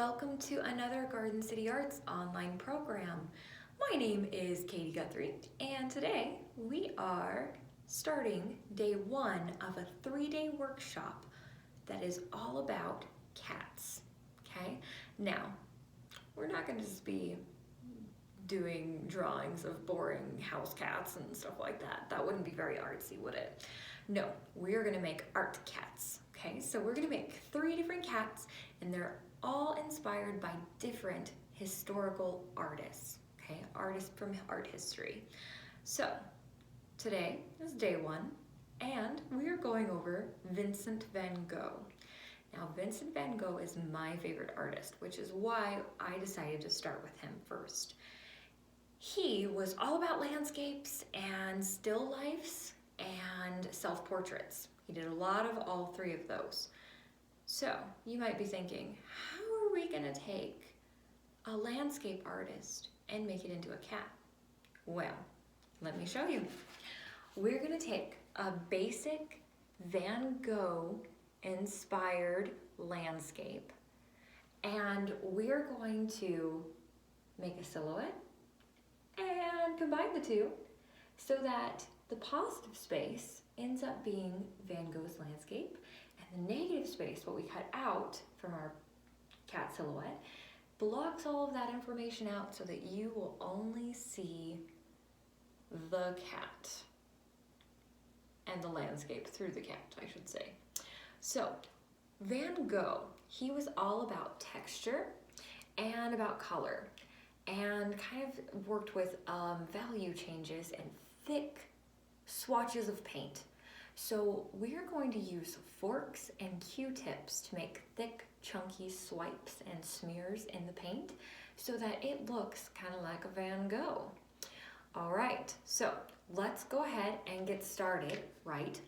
welcome to another Garden City Arts online program. My name is Katie Guthrie, and today we are starting day one of a 3-day workshop that is all about cats, okay? Now, we're not going to just be doing drawings of boring house cats and stuff like that. That wouldn't be very artsy, would it? No, we're going to make art cats, okay? So we're going to make 3 different cats, and they're all inspired by different historical artists, okay? Artists from art history. So today is day one, and we are going over Vincent Van Gogh. Now, Vincent Van Gogh is my favorite artist, which is why I decided to start with him first. He was all about landscapes and still lifes and self-portraits. He did a lot of all 3 of those. So you might be thinking, how are we gonna take a landscape artist and make it into a cat? Well, let me show you. We're gonna take a basic Van Gogh inspired landscape, and we're going to make a silhouette and combine the two so that the positive space ends up being Van Gogh's landscape, and the negative space, what we cut out from our cat silhouette, blocks all of that information out so that you will only see the cat and the landscape through the cat, I should say. So Van Gogh, he was all about texture and about color, and kind of worked with value changes and thick swatches of paint. So we're going to use forks and Q-tips to make thick, chunky swipes and smears in the paint so that it looks kind of like a Van Gogh. All right, so let's go ahead and get started right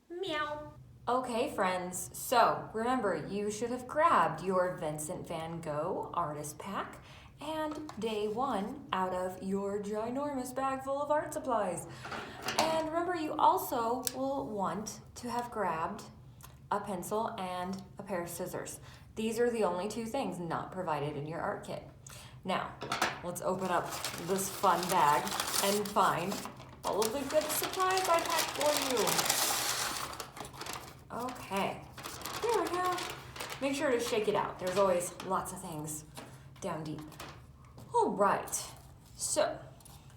meow. Okay, friends, so remember, you should have grabbed your Vincent Van Gogh artist pack and day one out of your ginormous bag full of art supplies. And remember, you also will want to have grabbed a pencil and a pair of scissors. These are the only 2 things not provided in your art kit. Now, let's open up this fun bag and find all of the good supplies I packed for you. Okay, here we go. Make sure to shake it out. There's always lots of things down deep. All right, so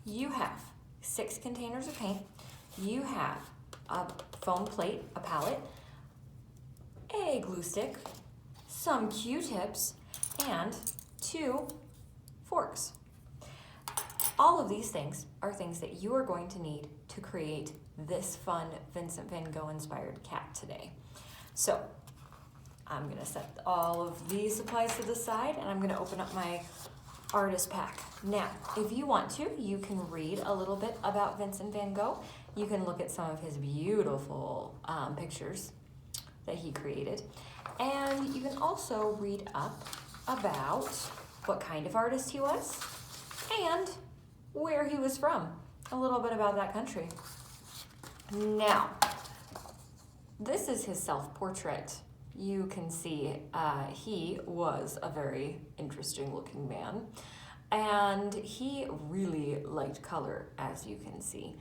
you have 6 containers of paint, you have a foam plate, a palette, a glue stick, some Q-tips, and 2 forks. All of these things are things that you are going to need to create this fun Vincent Van Gogh inspired cat today. So I'm gonna set all of these supplies to the side, and I'm gonna open up my artist pack. Now, if you want to, you can read a little bit about Vincent Van Gogh. You can look at some of his beautiful pictures that he created. And you can also read up about what kind of artist he was and where he was from. A little bit about that country. Now, this is his self-portrait. You can see he was a very interesting looking man, and he really liked color, as you can see.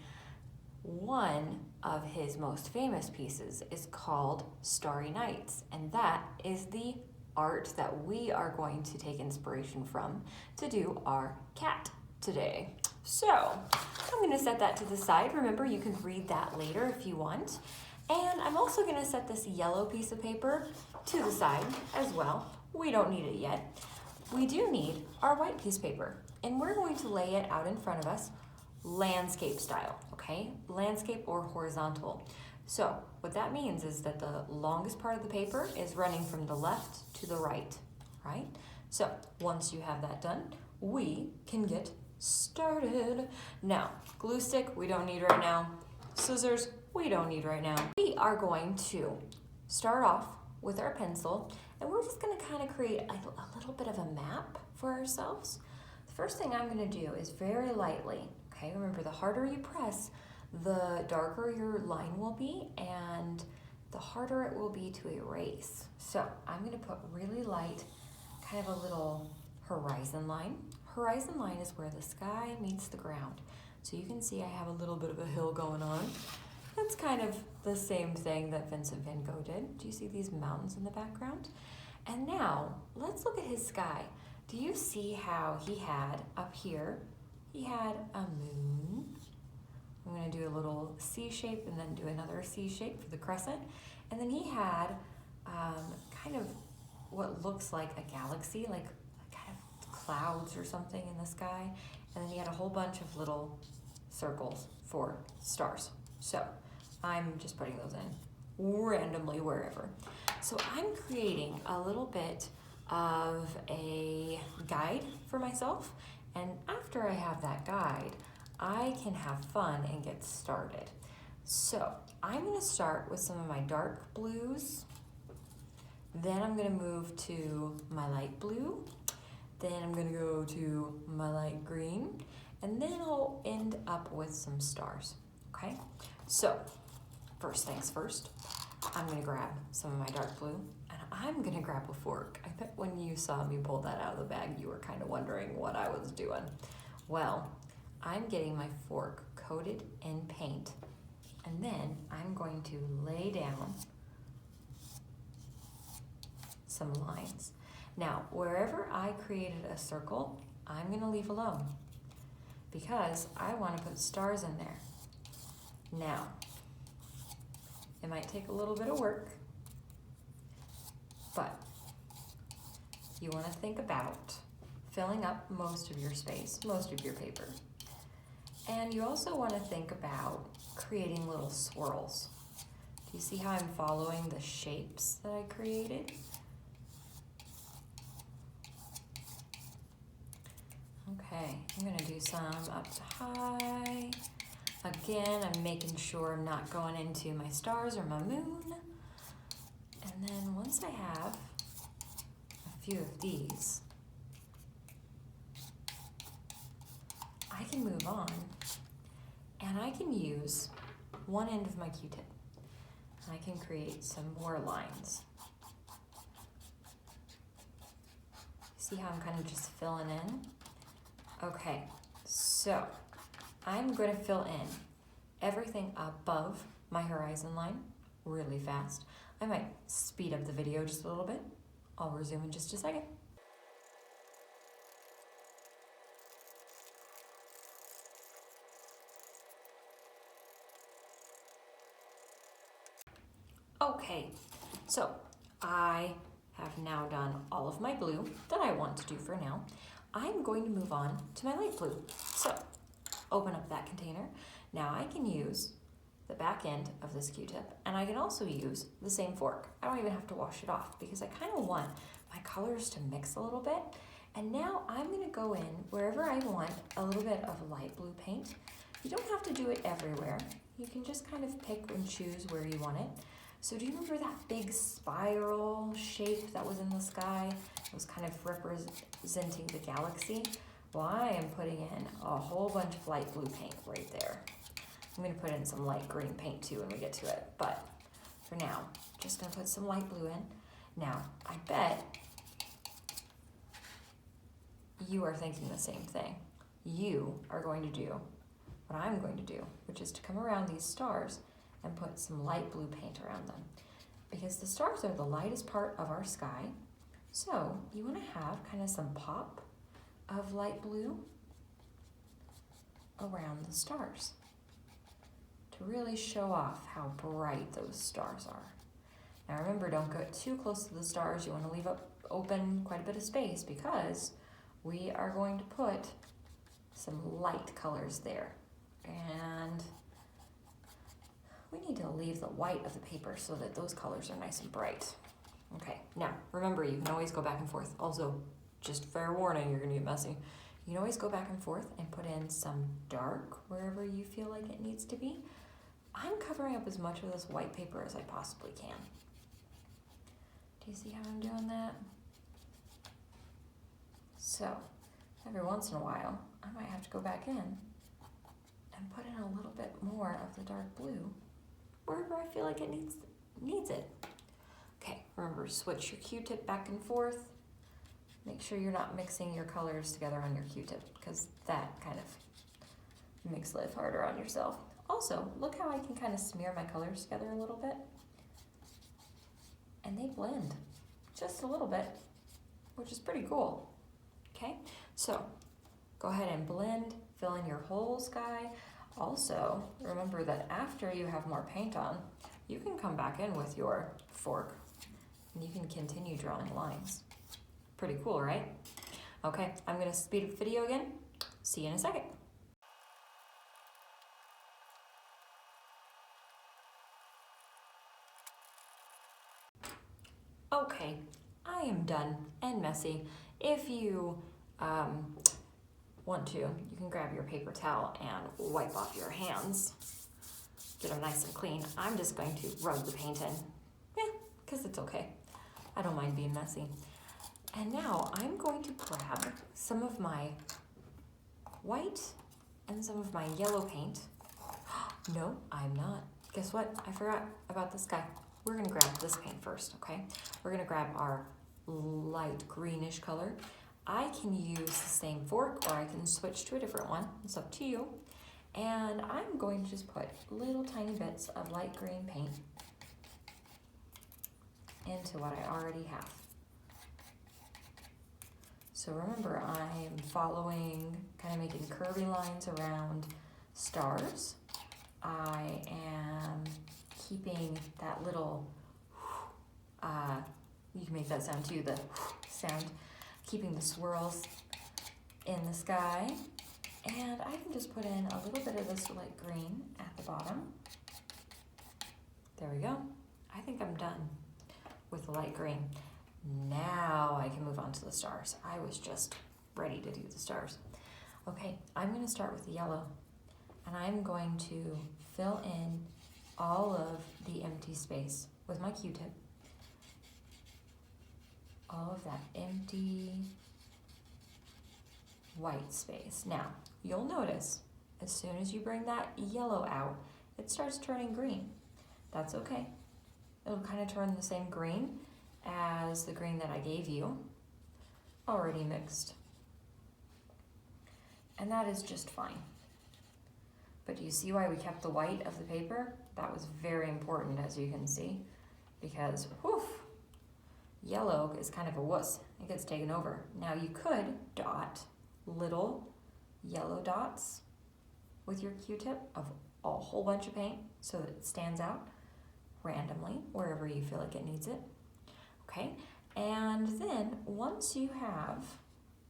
One of his most famous pieces is called Starry Night, and that is the art that we are going to take inspiration from to do our cat today. So I'm going to set that to the side. Remember, you can read that later if you want. And I'm also going to set this yellow piece of paper to the side as well. We don't need it yet. We do need our white piece of paper, and we're going to lay it out in front of us landscape style, okay? Landscape or horizontal. So what that means is that the longest part of the paper is running from the left to the right, right? So once you have that done, we can get started. Now, glue stick, we don't need right now. Scissors, we don't need right now. We are going to start off with our pencil, and we're just gonna kind of create a little bit of a map for ourselves. The first thing I'm gonna do is very lightly, okay? Remember, the harder you press, the darker your line will be, and the harder it will be to erase. So I'm gonna put really light kind of a little horizon line. Horizon line is where the sky meets the ground. So you can see I have a little bit of a hill going on. That's kind of the same thing that Vincent Van Gogh did. Do you see these mountains in the background? And now, let's look at his sky. Do you see how he had up here, he had a moon. I'm gonna do a little C shape and then do another C shape for the crescent. And then he had kind of what looks like a galaxy, like kind of clouds or something in the sky. And then he had a whole bunch of little circles for stars. So I'm just putting those in randomly wherever. So I'm creating a little bit of a guide for myself. And after I have that guide, I can have fun and get started. So I'm gonna start with some of my dark blues. Then I'm gonna move to my light blue. Then I'm gonna go to my light green. And then I'll end up with some stars, okay? So first things first, I'm gonna grab some of my dark blue and I'm gonna grab a fork. I bet when you saw me pull that out of the bag, you were kind of wondering what I was doing. Well, I'm getting my fork coated in paint and then I'm going to lay down some lines. Now, wherever I created a circle, I'm gonna leave alone because I wanna put stars in there. Now, it might take a little bit of work, but you wanna think about filling up most of your space, most of your paper. And you also wanna think about creating little swirls. Do you see how I'm following the shapes that I created? Okay, I'm gonna do some up to high. Again, I'm making sure I'm not going into my stars or my moon. And then once I have a few of these, I can move on and I can use one end of my Q-tip. I can create some more lines. See how I'm kind of just filling in? Okay, so I'm going to fill in everything above my horizon line really fast. I might speed up the video just a little bit. I'll resume in just a second. Okay, so I have now done all of my blue that I want to do for now. I'm going to move on to my light blue. So open up that container. Now I can use the back end of this Q-tip and I can also use the same fork. I don't even have to wash it off because I kind of want my colors to mix a little bit. And now I'm gonna go in wherever I want a little bit of light blue paint. You don't have to do it everywhere. You can just kind of pick and choose where you want it. So do you remember that big spiral shape that was in the sky? It was kind of representing the galaxy. Well, I am putting in a whole bunch of light blue paint right there. I'm gonna put in some light green paint too when we get to it, but for now, just gonna put some light blue in. Now, I bet you are thinking the same thing. You are going to do what I'm going to do, which is to come around these stars and put some light blue paint around them. Because the stars are the lightest part of our sky, so you wanna have kind of some pop of light blue around the stars to really show off how bright those stars are. Now remember, don't get too close to the stars. You wanna leave open quite a bit of space because we are going to put some light colors there. And we need to leave the white of the paper so that those colors are nice and bright. Okay, now remember, you can always go back and forth. Also, just fair warning, you're gonna get messy. You can always go back and forth and put in some dark wherever you feel like it needs to be. I'm covering up as much of this white paper as I possibly can. Do you see how I'm doing that? So, every once in a while, I might have to go back in and put in a little bit more of the dark blue wherever I feel like it needs it. Okay, remember, switch your Q-tip back and forth. Make sure you're not mixing your colors together on your Q-tip, because that kind of makes life harder on yourself. Also, look how I can kind of smear my colors together a little bit. And they blend just a little bit, which is pretty cool. Okay, so go ahead and blend, fill in your whole sky. Also, remember that after you have more paint on, you can come back in with your fork and you can continue drawing lines. Pretty cool, right? Okay, I'm gonna speed up the video again. See you in a second. Okay, I am done and messy. If you want to, you can grab your paper towel and wipe off your hands. Get them nice and clean. I'm just going to rub the paint in. Yeah, because it's okay. I don't mind being messy. And now I'm going to grab some of my white and some of my yellow paint. No, I'm not. Guess what? I forgot about this guy. We're gonna grab this paint first, okay? We're gonna grab our light greenish color. I can use the same fork or I can switch to a different one. It's up to you. And I'm going to just put little tiny bits of light green paint into what I already have. So remember, I am following, kind of making curvy lines around stars. I am keeping that little, you can make that sound too, the sound, keeping the swirls in the sky. And I can just put in a little bit of this light green at the bottom. There we go. I think I'm done with the light green. Now I can move on to the stars. I was just ready to do the stars. Okay, I'm gonna start with the yellow and I'm going to fill in all of the empty space with my Q-tip. All of that empty white space. Now, you'll notice as soon as you bring that yellow out, it starts turning green. That's okay. It'll kind of turn the same green as the green that I gave you, already mixed. And that is just fine. But do you see why we kept the white of the paper? That was very important, as you can see, because whew, yellow is kind of a wuss. It gets taken over. Now you could dot little yellow dots with your Q-tip of a whole bunch of paint so that it stands out randomly wherever you feel like it needs it. Okay, and then once you have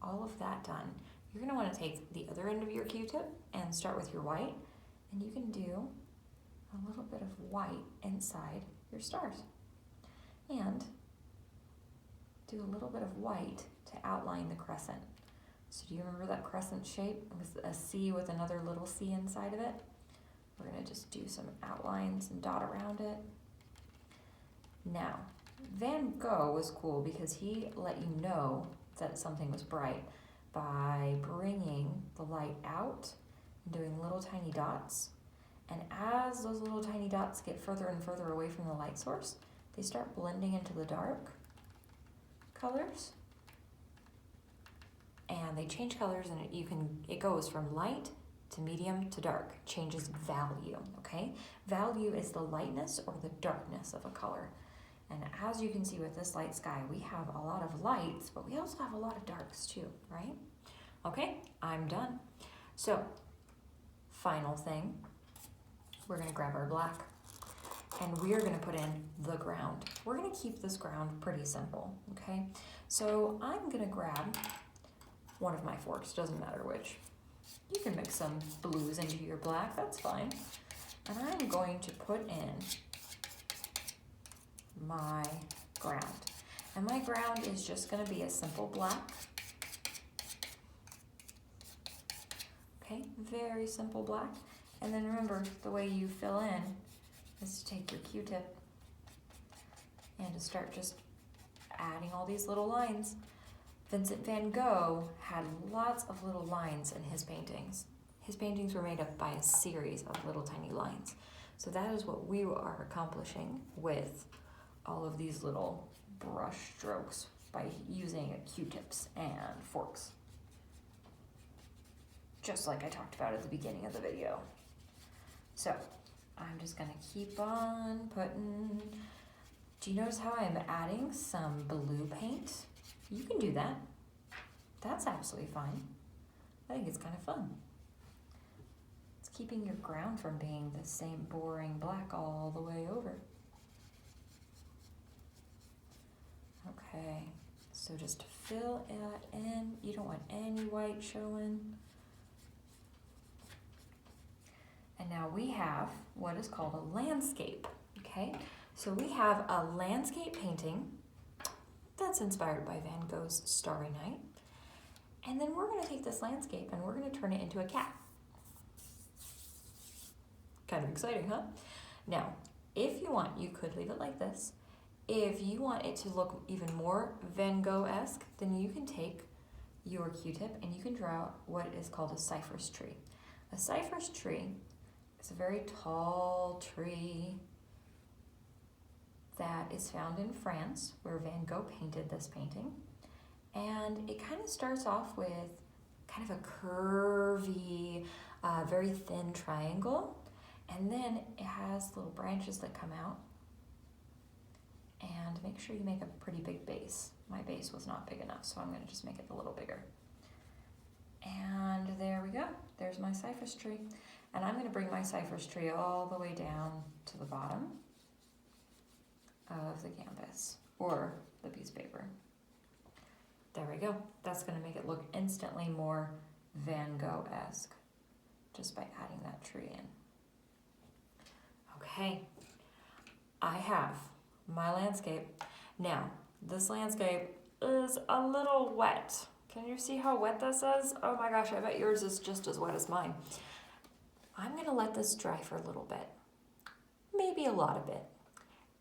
all of that done, you're gonna wanna take the other end of your Q-tip and start with your white, and you can do a little bit of white inside your stars. And do a little bit of white to outline the crescent. So do you remember that crescent shape with a C with another little C inside of it? We're gonna just do some outlines and dot around it. Now, Van Gogh was cool because he let you know that something was bright by bringing the light out and doing little tiny dots. And as those little tiny dots get further and further away from the light source, they start blending into the dark colors. And they change colors, and it goes from light to medium to dark, changes value, okay? Value is the lightness or the darkness of a color. And as you can see with this light sky, we have a lot of lights, but we also have a lot of darks too, right? Okay, I'm done. So, final thing, we're gonna grab our black and we're gonna put in the ground. We're gonna keep this ground pretty simple, okay? So I'm gonna grab one of my forks, doesn't matter which. You can mix some blues into your black, that's fine. And I'm going to put in my ground. And my ground is just gonna be a simple black. Okay, very simple black. And then remember, the way you fill in is to take your Q-tip and to start just adding all these little lines. Vincent Van Gogh had lots of little lines in his paintings. His paintings were made up by a series of little tiny lines. So that is what we are accomplishing with all of these little brush strokes. by using Q-tips and forks. Just like I talked about at the beginning of the video. So I'm just gonna keep on putting. Do you notice how I'm adding some blue paint? You can do that. That's absolutely fine. I think it's kind of fun. It's keeping your ground from being the same boring black all the way over. Okay, so just fill it in. You don't want any white showing. And now we have what is called a landscape, okay? So we have a landscape painting that's inspired by Van Gogh's Starry Night. And then we're gonna take this landscape and we're gonna turn it into a cat. Kind of exciting, huh? Now, if you want, you could leave it like this. If you want it to look even more Van Gogh-esque, then you can take your Q-tip and you can draw what is called a cypress tree. A cypress tree is a very tall tree that is found in France, where Van Gogh painted this painting. And it kind of starts off with kind of a curvy, very thin triangle. And then it has little branches that come out. And make sure you make a pretty big base. My base was not big enough, so I'm gonna just make it a little bigger. And there we go. There's my cypress tree. And I'm gonna bring my cypress tree all the way down to the bottom of the canvas, or the piece of paper. There we go. That's gonna make it look instantly more Van Gogh-esque, just by adding that tree in. Okay, I have my landscape. Now, this landscape is a little wet. Can you see how wet this is? Oh my gosh, I bet yours is just as wet as mine. I'm gonna let this dry for a little bit, maybe a lot of it.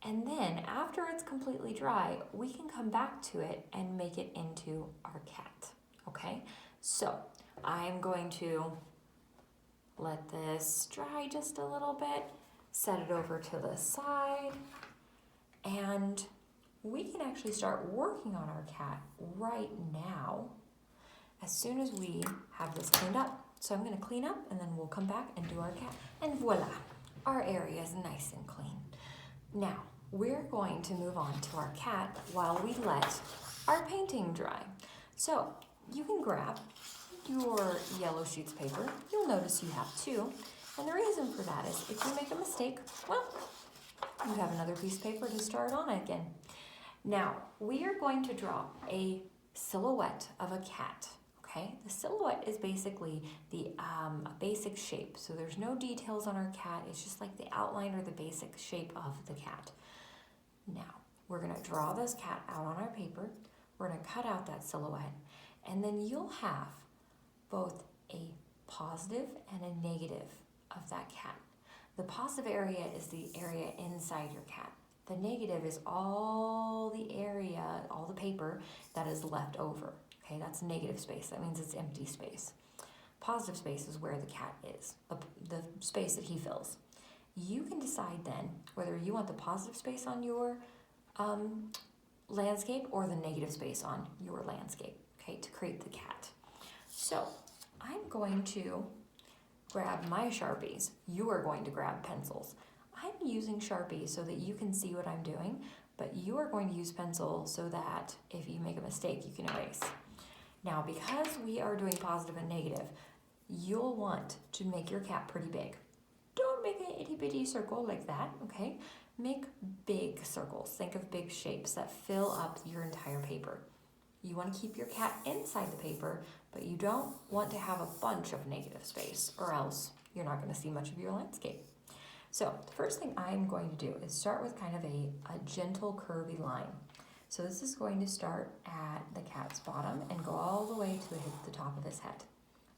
And then after it's completely dry, we can come back to it and make it into our cat, okay? So I'm going to let this dry just a little bit, set it over to the side, and we can actually start working on our cat right now as soon as we have this cleaned up. So I'm gonna clean up and then we'll come back and do our cat. And voila, our area is nice and clean. Now, we're going to move on to our cat while we let our painting dry. So you can grab your yellow sheets paper. You'll notice you have two. And the reason for that is if you make a mistake, well, you have another piece of paper to start on again. Now, we are going to draw a silhouette of a cat, okay? The silhouette is basically the basic shape. So there's no details on our cat. It's just like the outline or the basic shape of the cat. Now, we're gonna draw this cat out on our paper. We're gonna cut out that silhouette. And then you'll have both a positive and a negative of that cat. The positive area is the area inside your cat. The negative is all the area, all the paper that is left over. Okay, that's negative space. That means it's empty space. Positive space is where the cat is, the space that he fills. You can decide then whether you want the positive space on your landscape or the negative space on your landscape, okay, to create the cat. So I'm going to grab my Sharpies. You are going to grab pencils. I'm using Sharpies so that you can see what I'm doing, but you are going to use pencil so that if you make a mistake, you can erase. Now, because we are doing positive and negative, you'll want to make your cat pretty big. Don't make an itty bitty circle like that, okay? Make big circles. Think of big shapes that fill up your entire paper. You want to keep your cat inside the paper, but you don't want to have a bunch of negative space or else you're not going to see much of your landscape. So the first thing I'm going to do is start with kind of a gentle curvy line. So this is going to start at the cat's bottom and go all the way to the top of his head.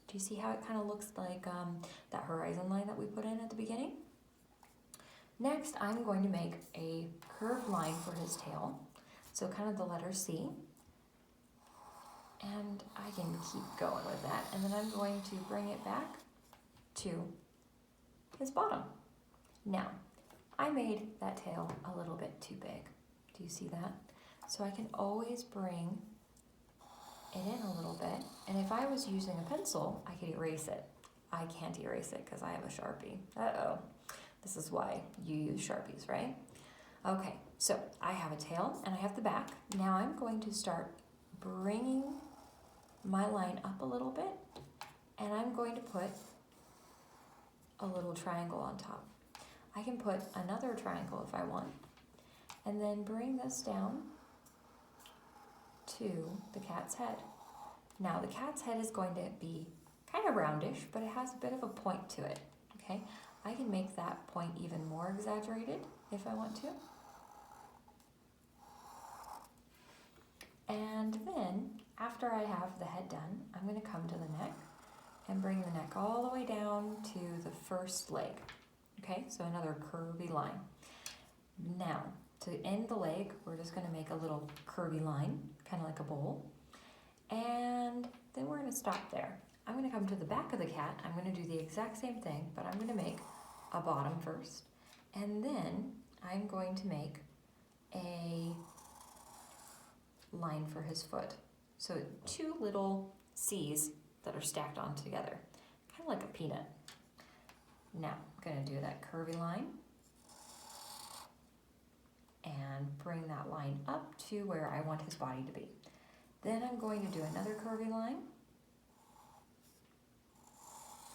Do you see how it kind of looks like that horizon line that we put in at the beginning? Next, I'm going to make a curved line for his tail. So kind of the letter C. And I can keep going with that. And then I'm going to bring it back to his bottom. Now, I made that tail a little bit too big. Do you see that? So I can always bring it in a little bit. And if I was using a pencil, I could erase it. I can't erase it because I have a Sharpie. Uh-oh. This is why you use Sharpies, right? Okay, so I have a tail and I have the back. Now I'm going to start bringing my line up a little bit, and I'm going to put a little triangle on top. I can put another triangle if I want, and then bring this down to the cat's head. Now the cat's head is going to be kind of roundish, but it has a bit of a point to it, okay? I can make that point even more exaggerated if I want to. And then, after I have the head done, I'm going to come to the neck and bring the neck all the way down to the first leg. Okay, so another curvy line. Now, to end the leg, we're just going to make a little curvy line, kind of like a bowl. And then we're going to stop there. I'm going to come to the back of the cat. I'm going to do the exact same thing, but I'm going to make a bottom first. And then I'm going to make a line for his foot. So 2 little C's that are stacked on together, kind of like a peanut. Now I'm going to do that curvy line and bring that line up to where I want his body to be. Then I'm going to do another curvy line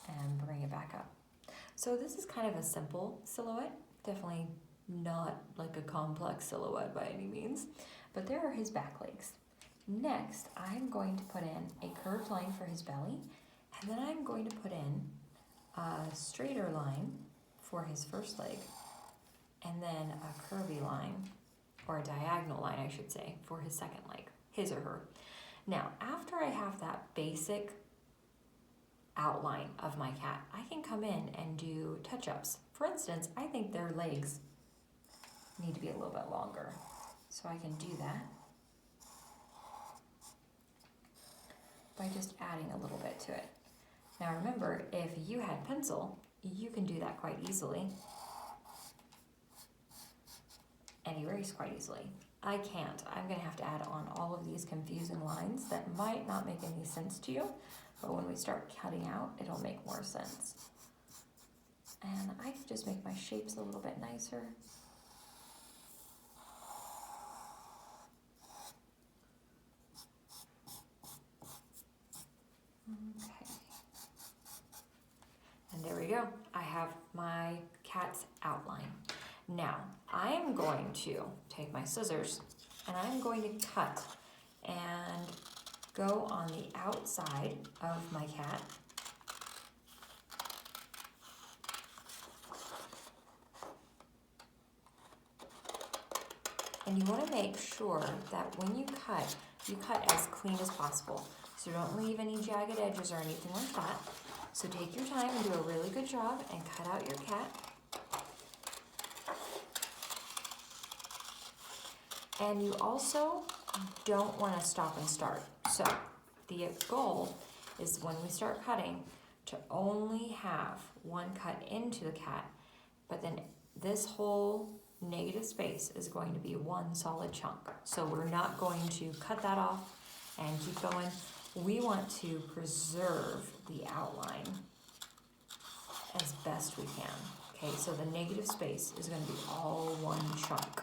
and bring it back up. So this is kind of a simple silhouette, definitely not like a complex silhouette by any means, but there are his back legs. Next, I'm going to put in a curved line for his belly, and then I'm going to put in a straighter line for his first leg, and then a curvy line, or a diagonal line I should say, for his second leg, his or her. Now, after I have that basic outline of my cat, I can come in and do touch-ups. For instance, I think their legs need to be a little bit longer, so I can do that by just adding a little bit to it. Now remember, if you had pencil, you can do that quite easily and erase quite easily. I can't. I'm going to have to add on all of these confusing lines that might not make any sense to you, but when we start cutting out, it'll make more sense. And I can just make my shapes a little bit nicer. Okay. And there we go. I have my cat's outline. Now, I am going to take my scissors and I'm going to cut and go on the outside of my cat. And you want to make sure that when you cut as clean as possible. So don't leave any jagged edges or anything like that. So take your time and do a really good job and cut out your cat. And you also don't want to stop and start. So the goal is when we start cutting to only have one cut into the cat, but then this whole negative space is going to be one solid chunk. So we're not going to cut that off and keep going. We want to preserve the outline as best we can. Okay, so the negative space is going to be all one chunk.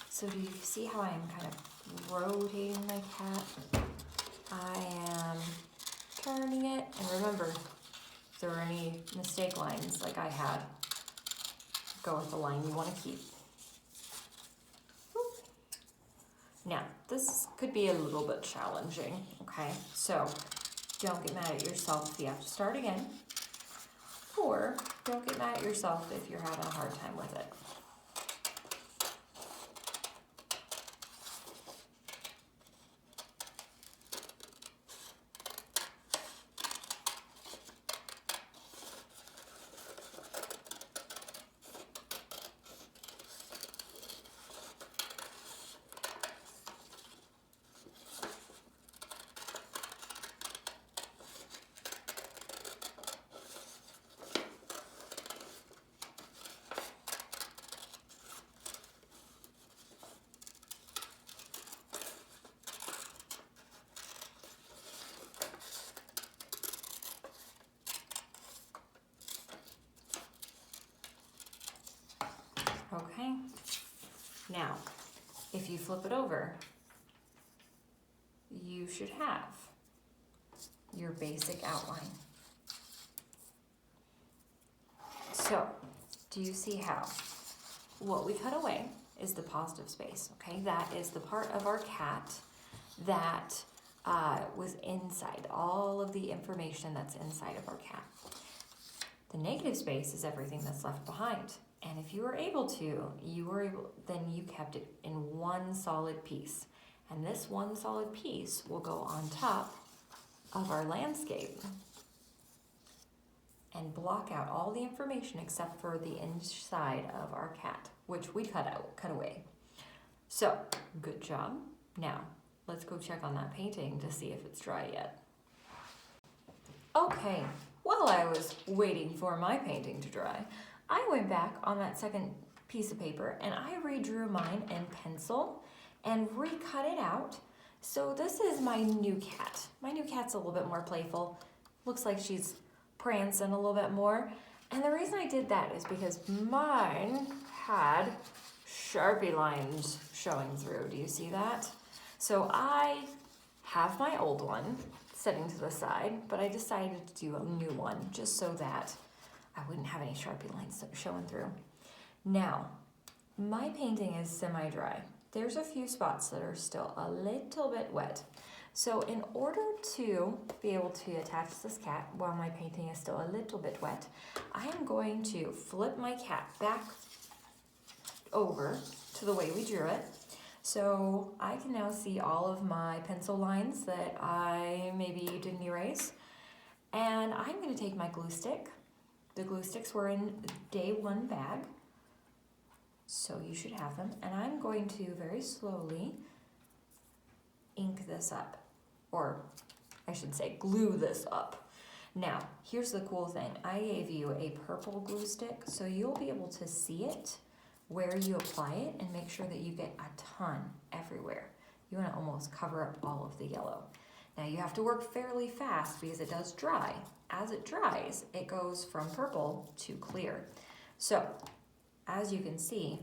So do you see how I'm kind of rotating my cat? I am turning it, and remember, if there are any mistake lines like I had, go with the line you want to keep. Now, this could be a little bit challenging, okay? So don't get mad at yourself if you have to start again, or don't get mad at yourself if you're having a hard time with it. Now, if you flip it over, you should have your basic outline. So, do you see how what we cut away is the positive space, okay? That is the part of our cat that was inside, all of the information that's inside of our cat. The negative space is everything that's left behind. And if you were able to, then you kept it in one solid piece. And this one solid piece will go on top of our landscape and block out all the information except for the inside of our cat, which we cut away. So, good job. Now, let's go check on that painting to see if it's dry yet. Okay, while I was waiting for my painting to dry, I went back on that second piece of paper and I redrew mine in pencil and recut it out. So this is my new cat. My new cat's a little bit more playful. Looks like she's prancing a little bit more. And the reason I did that is because mine had Sharpie lines showing through. Do you see that? So I have my old one sitting to the side, but I decided to do a new one just so that I wouldn't have any Sharpie lines showing through. Now, my painting is semi-dry. There's a few spots that are still a little bit wet. So in order to be able to attach this cat while my painting is still a little bit wet, I am going to flip my cat back over to the way we drew it. So I can now see all of my pencil lines that I maybe didn't erase. And I'm going to take my glue stick. The glue sticks were in day one bag, so you should have them. And I'm going to very slowly ink this up, or I should say glue this up. Now, here's the cool thing. I gave you a purple glue stick, so you'll be able to see it where you apply it and make sure that you get a ton everywhere. You want to almost cover up all of the yellow. Now you have to work fairly fast because it does dry. As it dries, it goes from purple to clear. So, as you can see,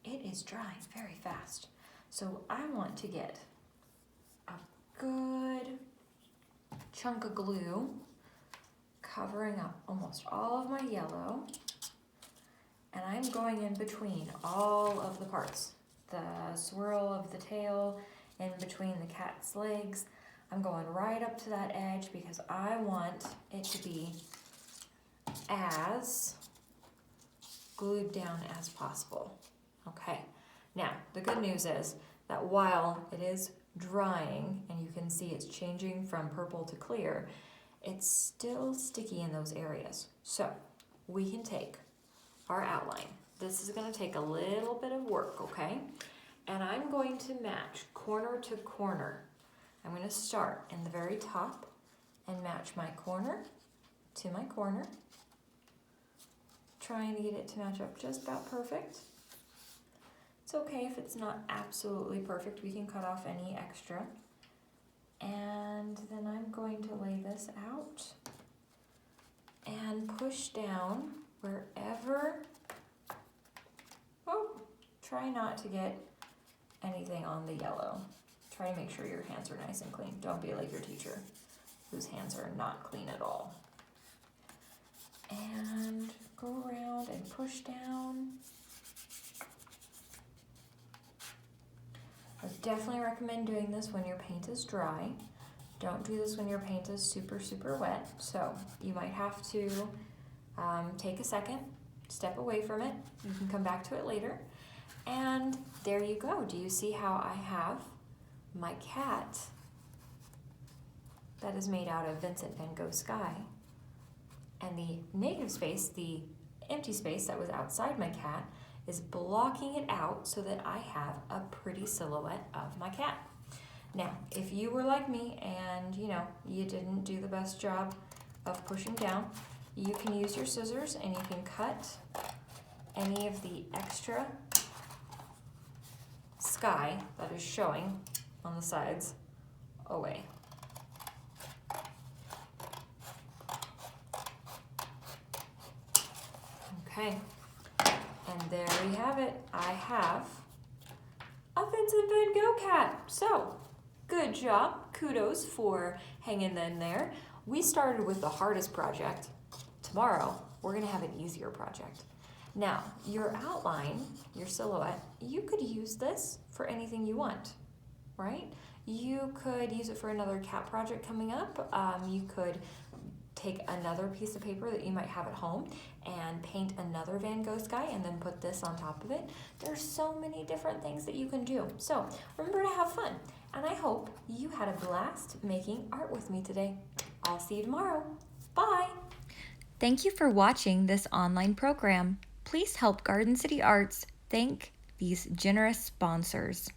it is drying very fast. So I want to get a good chunk of glue covering up almost all of my yellow. And I'm going in between all of the parts. The swirl of the tail, in between the cat's legs. I'm going right up to that edge because I want it to be as glued down as possible. Okay, now the good news is that while it is drying and you can see it's changing from purple to clear, it's still sticky in those areas. So we can take our outline. This is going to take a little bit of work, okay? And I'm going to match corner to corner. I'm going to start in the very top and match my corner to my corner, trying to get it to match up just about perfect. It's okay if it's not absolutely perfect. We can cut off any extra. And then I'm going to lay this out and push down wherever. Oh, try not to get anything on the yellow. Try to make sure your hands are nice and clean. Don't be like your teacher, whose hands are not clean at all. And go around and push down. I definitely recommend doing this when your paint is dry. Don't do this when your paint is super, super wet. So you might have to take a second, step away from it. You can come back to it later. And there you go. Do you see how I have my cat that is made out of Vincent Van Gogh sky? And the negative space, the empty space that was outside my cat, is blocking it out so that I have a pretty silhouette of my cat. Now, if you were like me and you didn't do the best job of pushing down, you can use your scissors and you can cut any of the extra sky that is showing on the sides away. Okay, and there we have it. I have a Vincent Van Gogh cat. So, good job. Kudos for hanging in there. We started with the hardest project. Tomorrow, we're gonna have an easier project. Now, your outline, your silhouette, you could use this for anything you want, right? You could use it for another cat project coming up. You could take another piece of paper that you might have at home and paint another Van Gogh sky and then put this on top of it. There's so many different things that you can do. So remember to have fun. And I hope you had a blast making art with me today. I'll see you tomorrow. Bye. Thank you for watching this online program. Please help Garden City Arts thank these generous sponsors.